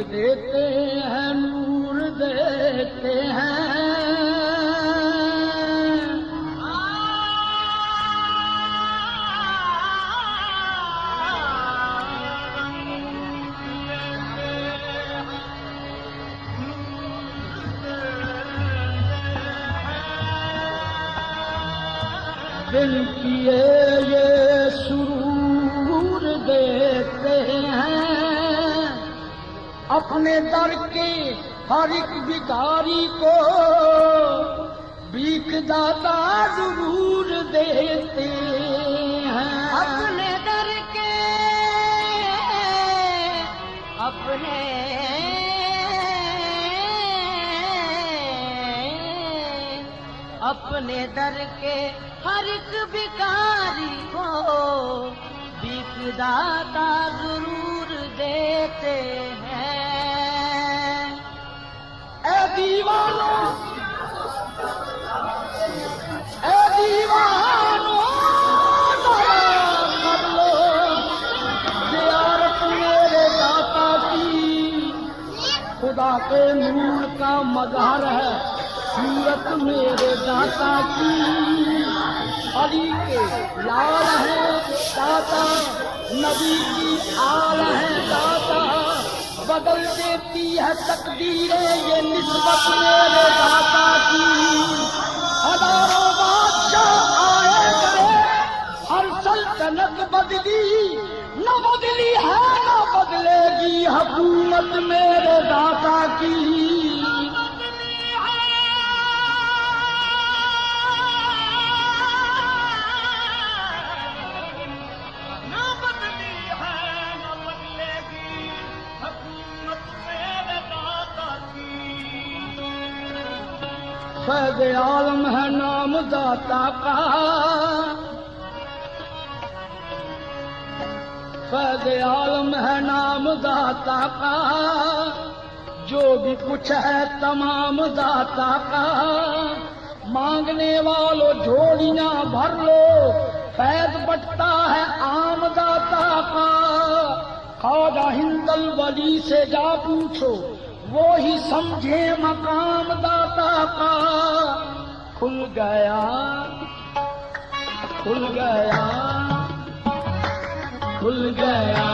देते हैं, नूर देते हैं। दिल किए ये सुरूर देते हैं, अपने दर के हर एक भिखारी को भीख दाता जरूर देते हैं। अपने दर के अपने दर के हर एक भिखारी को भीख दाता जरूर देते हैं। ऐ दीवानों, ऐ दीवानों, कर लो ज़ियारत मेरे दाता की। खुदा के नूर का मज़हर है सूरत मेरे दाता की। अली के लाल है दाता, नबी की आल है दाता। बदल देती है तकदीरें ये निस्बत मेरे दाता की। हजारों बादशाह आए गए, हर सल्तनत बदली, न बदली है न बदलेगी हुकूमत मेरे दाता की। फैज़ आलम है नाम दाता का, फैज़ आलम है नाम दाता का। जो भी कुछ है तमाम दाता का। मांगने वालों झोलियां भर लो, फैज़ बटता है आम दाता का। ख्वाजा हिंदल वली से जा पूछो, वो ही समझे मकाम दाता का। खुल गया, खुल गया, खुल गया